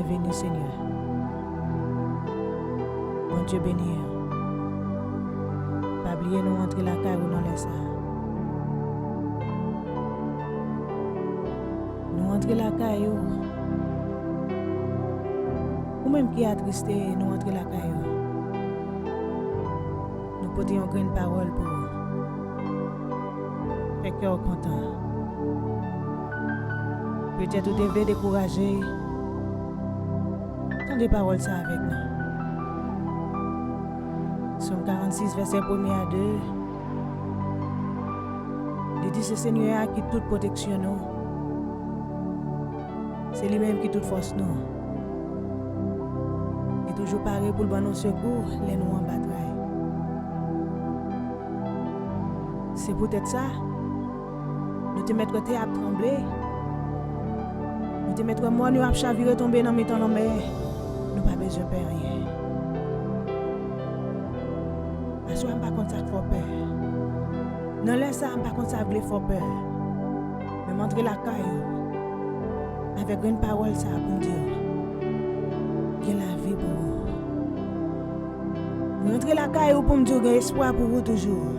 venu, Seigneur. Bon Dieu béni. Pas oublier nous entrer la caille ou dans les ça. Nous entrer la caille ou même qui a attristé, nous entrer la caille. Nous porter une grande parole pour vous. Fait cœur content. Peut-être vous devez décourager. Tant des paroles ça avec nous. Somme 46, verset 1er à 2. Il dit, c'est Seigneur qui toute protection nous. C'est lui-même qui toute force nous. Il est toujours paré pour le bon secours, les nous en bataille. C'est peut-être ça. Nous te mettre à trembler. Nous te mettre moi, nous à chavirer tomber dans mes temps en mer. Nous pas besoin de faire rien. Je ne sais pas contre ça qu'il faut peur. Non, laisse ça, pas contre ça qu'il faut peur. Mais montrer la caille avec une parole, ça pour dire qu'il y a la vie pour vous. Montrer la caille pour me dire qu'il y a espoir pour vous toujours.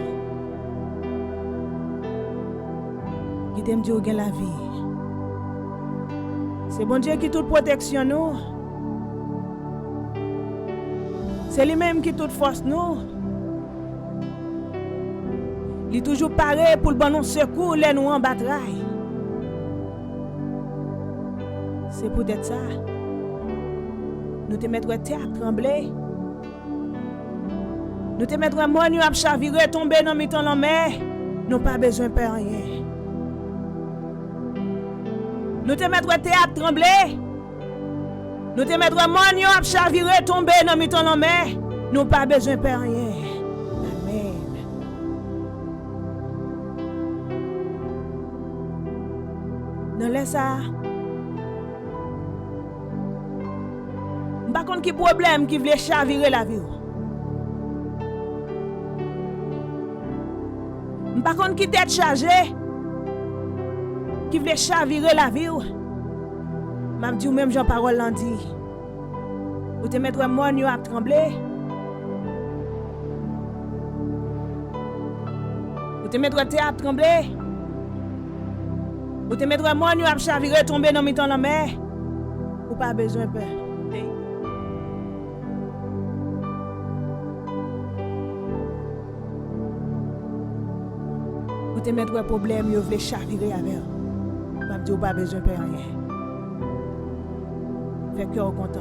Qui t'aime dire qu'il y a la vie. C'est bon Dieu qui toute protection nous. C'est lui-même qui toute force nous. Il est toujours paré pour le bon secours, les nous en bataille. C'est peut-être ça. Nous te mettre à trembler. Nous te mettre à nous à chavirer, tomber dans le temps la mer. Nous pas besoin de faire rien. Nous te mettre à trembler. Nous te mettre à nous à chavirer, tomber dans le temps la mer. Nous pas besoin de faire rien. Non laisse ça. Par contre qui problème qui veut chavirer la vie. Par contre qui tête chargée qui veut chavirer la vie. M'a dit même Jean parole l'en dit. Vous te mettre moi nous à trembler. Vous te mettre à trembler. Vous te mettre moi nous à chavirer tomber dans mi-temps la mer. Ou pas besoin de peur. Hey. Vous te mettre un problème, vous voulez chavirer avec. M'a dit ou pas besoin de peur rien. Fait cœur content.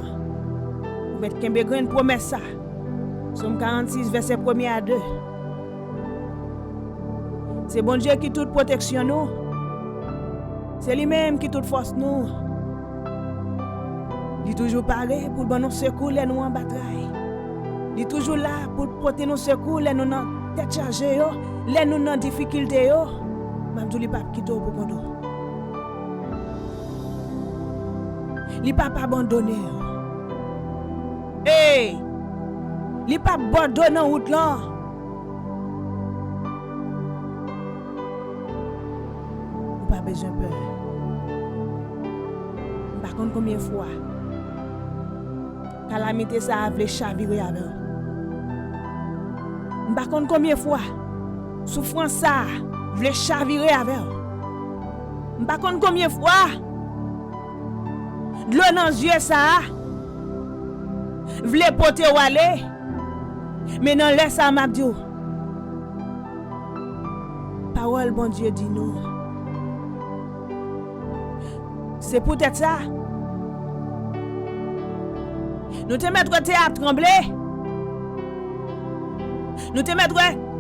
Vous mettez qu'un grande promesse ça. Somme 46 verset 1er à 2. C'est bon Dieu qui toute protection nous. C'est lui-même qui toute force nous. Il est toujours paré pour bon nous secours les nous en bataille. Il est toujours là pour porter nos secours les nous dans tête chargée les nous dans difficulté Même tout les pas quitter pour qu'on do. Il pas abandonné. Hey! Il pas abandonné en route là. Pas besoin de peur. Par contre, combien de fois calamité ça a voulu chavirer avec. Par contre, combien de fois souffrance ça voulu chavirer avec. Par contre, combien de fois de l'eau dans les yeux ça voulu porter ou aller. Mais non, laisse ça m'a dit. Parole bon Dieu dit nous. C'est peut-être ça. Nous te mettre à trembler. Nous te mettre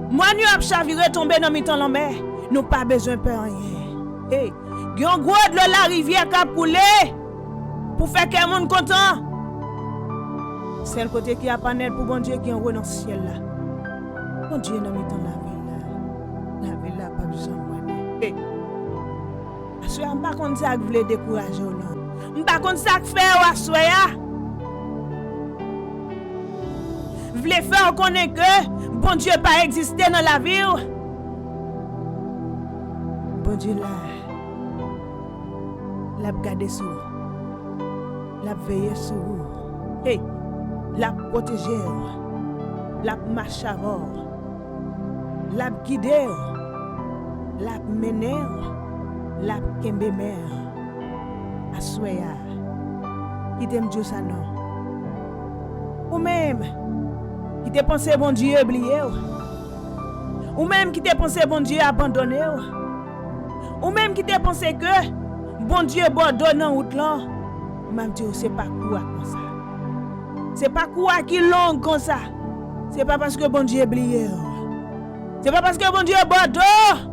moi nous a chaviré tomber dans mi-temps la mer. Nous pas besoin de peur rien. Hey, grand gros de la rivière qui a coulé pour faire que monde content. C'est le côté qui a panel pour bon Dieu qui en haut dans le ciel là. Bon Dieu dans mi-temps la ville là. La ville là pas besoin de moi. Hey. Je ne sais pas si ça voulait décourager ou non. Je ne sais pas si ça fait ou assoya. Vous voulez faire connaître que bon Dieu pas existé dans la vie. Bon Dieu là, l'a gardé sous. La veille sur vous. Hey, la protéger. La marche avant. La guider. La mener. La kembe mer. Assoya. Qui t'aime Dieu ça non. Ou même qui te pensé bon Dieu oublié. Ou même qui te pensé bon Dieu abandonné. Ou même qui te pensé que bon Dieu abandonne en route là. Même Dieu c'est pas quoi comme ça. C'est pas quoi qui long comme ça. C'est pas parce que bon Dieu oublié. C'est pas parce que bon Dieu abandonne.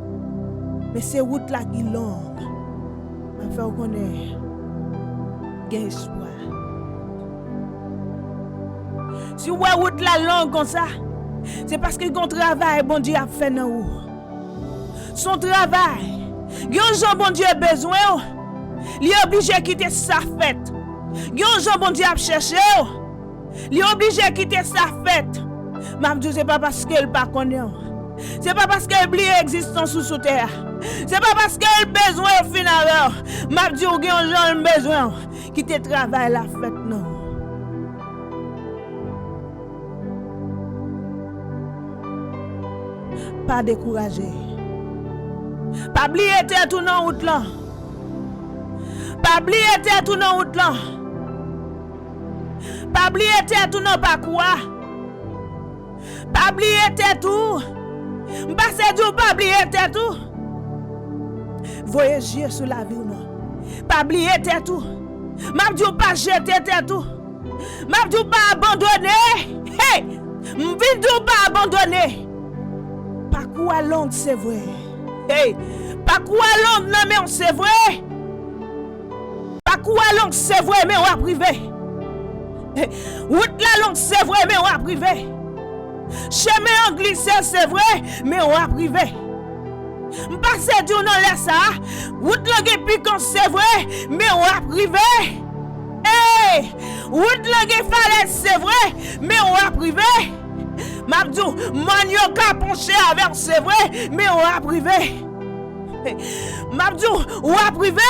Mais c'est route là qui longue. On fait connaître gain espoir. Si vous avez route la longue comme ça, c'est parce que son travail bon Dieu a fait dans vous. Son travail, yon bon Dieu a besoin, il est obligé de quitter sa fête. Yon bon Dieu a cherché, il est obligé de quitter sa fête. Mais c'est pas parce qu'elle pas connaît. C'est pas parce qu'elle oublie l'existence sous terre. C'est pas parce qu'elle a besoin au final. M'a dit ou gen besoin qui te travaille la fête non. Pas décourager. Pas oublier tête tout dans route là. Pas oublier tête tout dans route là. Pas oublier tête tout dans parcours. Pas oublier tête tout. M'passe du pas oublier tête tout. Voyager sur la vie non. Pas oublier tête tout. M'a dit pas jeter tête tout. M'a dit pas abandonner. Hey, m'vin du pas abandonner. Parcours long c'est vrai. Hey, parcours long non mais c'est vrai. Parcours long c'est vrai mais on a privé. Hey, route la longue c'est vrai mais on a privé. Chemin en glissé c'est vrai mais on a privé. M'passe du non laisse ça. Route longue piquant c'est vrai mais on a privé. Hey, route longue falaise c'est vrai mais on a privé. Mabdou, manio ka penché avec c'est vrai, mais on a privé. Mabdou, on a privé.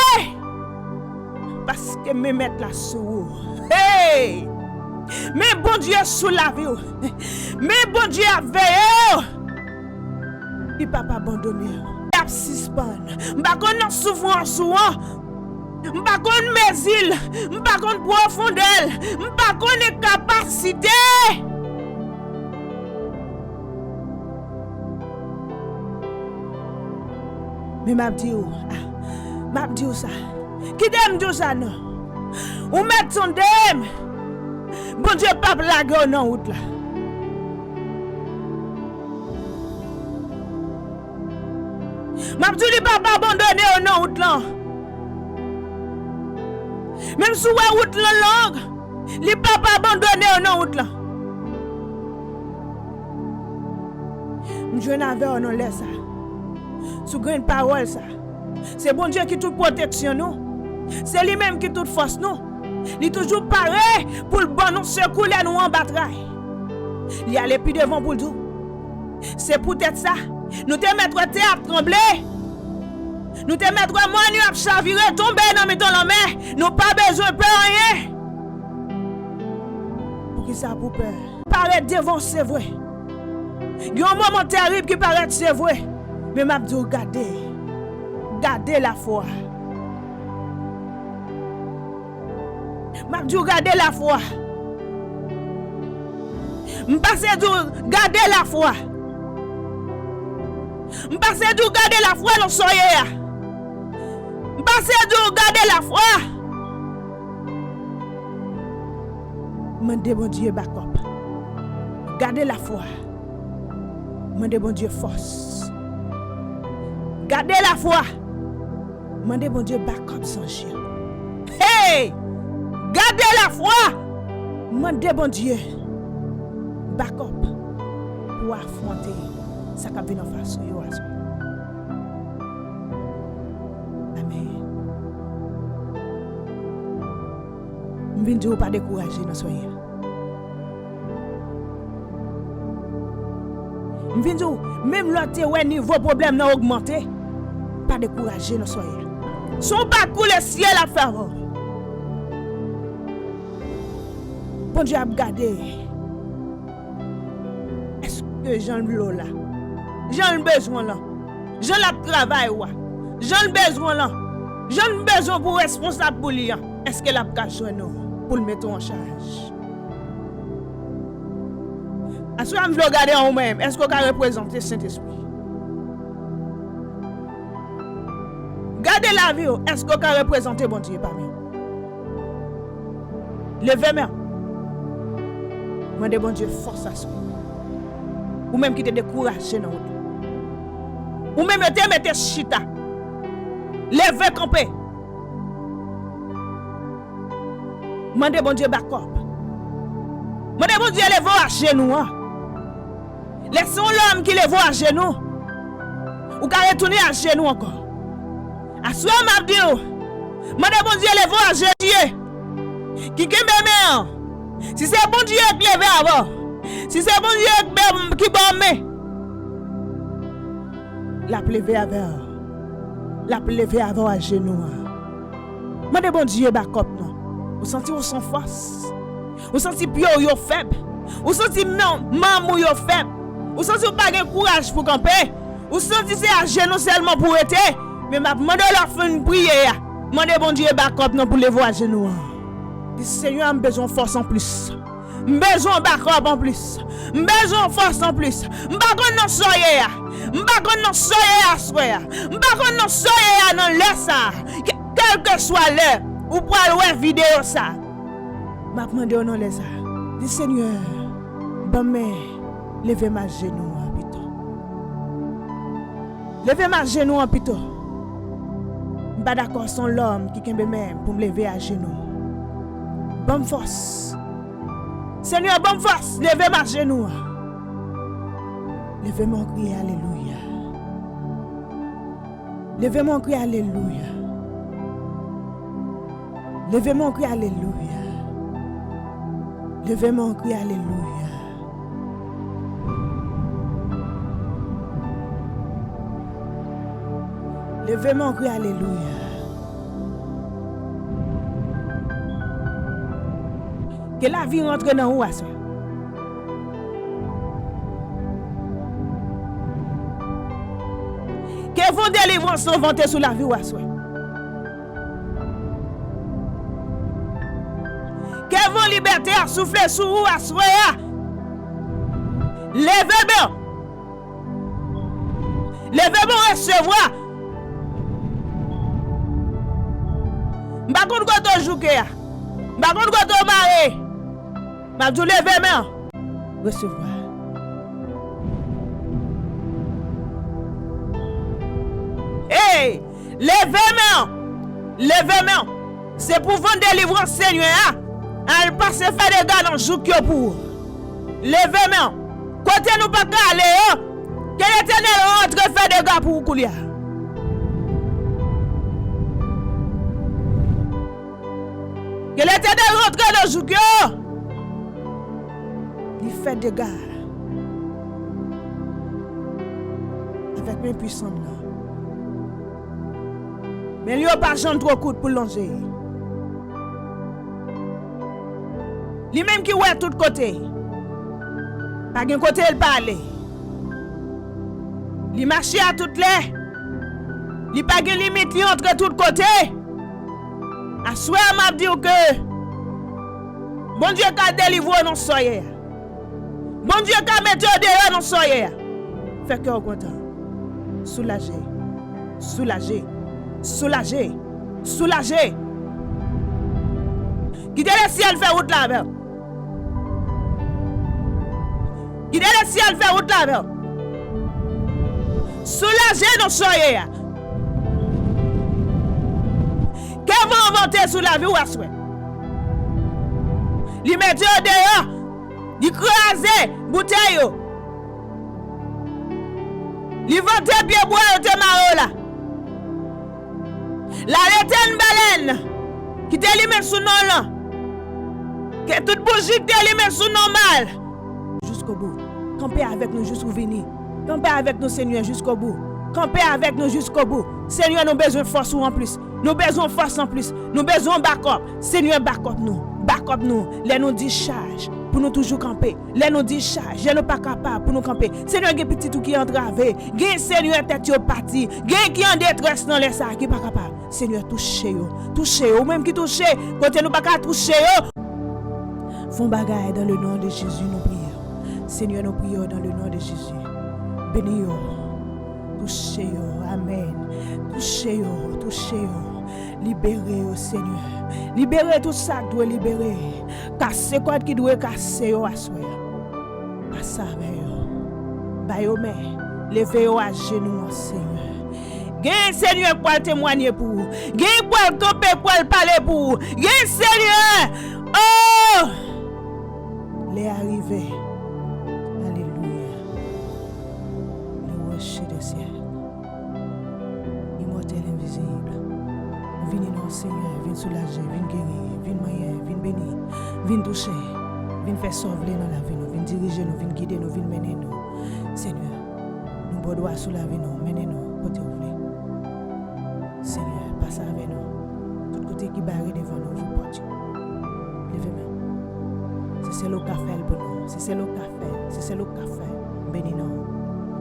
Parce que me mettre la sous. Hey! Mais bon Dieu sous la vie. Mais bon Dieu a veillé. Il pas abandonné. Il a suspend. M'pa konn souffrance souvent. M'pa konn mesil, m'pa konn profondeur, m'pa konn capacité. Mais m'a dit ça. Qui t'aime dit ça non? Ou met son dem. Bon Dieu pas blague non route là. M'a dit li pas abandonner non route là. Même si route la longue, li pas abandonner non route là. Je n'avais non laisse ça. Sous grande parole ça. C'est bon Dieu qui toute protection nous. C'est lui même qui toute force nous. Il toujours pareil pour le bon nous secouer nous en bataille. Il allait plus devant pour tout. C'est peut-être ça. Nous te mettre terre à trembler. Nous te mettre manu à chavirer tomber dans mes la main. Nous pas besoin de peur rien. Pour qui ça pour peur? Paraître devant c'est vrai. Il y a un moment terrible qui paraît c'est vrai. Mais m'a dit gardez la foi. M'a dit gardez la foi. M'passe du garder la foi. M'passe du garder la foi dans soyez. M'passe du garder la foi. Mandez bon Dieu backup. Gardez la foi. Mandez bon Dieu force. Gardez la foi. Mandez bon Dieu backup sans chien. Hey! Gardez la foi. Mandez bon Dieu backup pour affronter ça qui vient en face de vous. Amen. Je ne veux pas décourager dans soyez. Je veux dire, même l'autre niveau problème n'a augmenté. Pas décourager dans soyez. Son parcours le ciel à faveur. Bon Dieu a gardé. Est-ce que j'en ai là? J'en ai besoin là. J'en ai travail là. J'en ai besoin là. J'en ai besoin pour responsable pour lui. Est-ce que la besoin nous pour le mettre en charge? Est-ce que vous regardez en vous-même? Est-ce que vous représentez le Saint-Esprit? Gardez la vie. Est-ce que vous représentez bon Dieu parmi vous? Levez-moi. Demandez bon Dieu force à soi. Ou même qui te découragé dans route. Ou même te mettez chita. Levez camper. Demandez bon Dieu backup. Demandez bon Dieu levez à genoux. Laissons l'homme qui lève à genoux. Ou qu'à retourner à genoux encore. À soi m'a dit. Demandez bon Dieu lève à genoux. Qui kembe. Si c'est bon Dieu qui lève avant. Si c'est bon Dieu qui bombe. La lever avant. La lever avant à genoux. Demandez bon Dieu backup non. Vous sentez ou sans force. Vous sentez pio yo faible. Vous sentez maman yo faible. Vous sentez pas de courage pour camper. Vous sentez c'est à genoux seulement pour être. Mais m'a demandé leur fin prier. Demandez bon Dieu backup non pour lever à genoux. Seigneur, j'ai besoin de force en plus. Besoin de backup en plus. Besoin de force en plus. M'bakon non soye. M'bakon non soye à soya. M'bakon non soye dans l'air ça. Quel que soit l'heure, ou pour aller vidéo ça. M'a demandé non les ça. Dis Seigneur, bon mais levez ma genou en pito. Levez ma genou en pito. M'pas d'accord son l'homme qui kembe même pour me lever à genoux. Bonne force. Seigneur, bonne force. Levez ma genou. Levez mon cri, alléluia. Levez mon cri, alléluia. Levez mon cri, alléluia. Levez mon cri, alléluia. Levez mon cri, alléluia. Que la vie rentre dans où à ça. Que vos délivrances sont vantées sur la vie ou à ça. Que vos libertés a soufflé sur ou à ça. Levez bien. Levez bien recevoir. M'bakon goto jouke ya. M'bakon goto maré. M'a dit lever main. Recevoir. Hey, levez main. Levez main. C'est pour vendre délivrance Seigneur. Elle passe faire des gars dans jouk yo pour. Levez main. Côté nous pas aller. Que l'Éternel rentre faire des gars pour coulia. Que l'Éternel rentre dans jouk yo. Il fait des gars avec mes puissants là. Mais il n'y a pas de trop court pour longer. Lui-même qui ouais tout côté. Pas d'un côté il parle. Il marche à toutes les. Il pas de limite li entre tout côté. À souhait m'a dit que bon Dieu t'a délivré non soyez. Bon Dieu t'a mis dehors non soyez. Fait cœur content. Soulagé. Soulagé. Soulagé. Soulagé. Quittez le ciel fait route là-bas. Quittez le ciel fait route là-bas. Soulagé non soyez. Qu'est-ce que vous montez sur la vie ou à souhait? Li met dehors. Li crase bouteille. Li vante pied bois au te maro là. La reten baleine qui te li met sous non là. Que toute bougie te li met sous normal. Jusqu'au bout. Campez avec nous jusqu'au venir. Campez avec nous Seigneur jusqu'au bout. Campez avec nous jusqu'au bout. Seigneur, nous besoin de force en plus. Nous besoin de force en plus. Nous besoin de backup. Seigneur, backup nous. back up nous, les nous discharge pour nous toujours camper. Les nous discharge, les nous pas capable pour nous camper. Seigneur, il y a petit tout qui est entravé. Il y a Seigneur tête yo parti. Il y a qui en détresse dans les sacs qui pas capable. Seigneur, touchez yo, même qui touchez, côté nous pas capable toucher yo. Font bagaille dans le nom de Jésus, nous prions. Seigneur, nous prions dans le nom de Jésus. Bénis yo. Touchez yo, amen. Touchez yo. Libérez yo, Seigneur. Libérez tout ça qui doit libérer. Cassez quoi qui doit casser yo à soi. Passe avec yo. Ba yo mais, levez yo à genoux, Seigneur. Gen Seigneur pour témoigner pour vous. Gen pour camper pour parler pour vous. Gen Seigneur. Oh! Les arrivés. Alléluia. Le rocher des cieux. Immortel invisible. Venez non Seigneur, viens soulager, viens guérir, viens moyen, viens bénir, viens toucher, viens faire sauver dans la vie, viens diriger nous, viens guider nous, viens mener nous. Seigneur, nous besoin sous la vie nous, mener nous, côté ouvrir. Seigneur, passe avec nous. Tout côté qui barre devant nous, vous portez. Levez-moi. C'est le café pour nous, c'est le café. Bénis nous.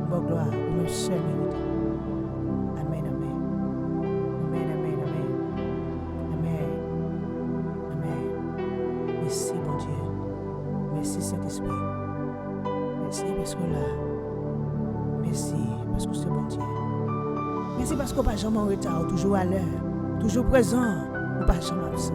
Bonne gloire, nous seul mérite. Amen. Merci mon Dieu. Merci Saint-Esprit. Merci parce que là. Merci parce que c'est bon Dieu. Merci parce que pas jamais en retard, toujours à l'heure, toujours présent, ou pas jamais absent.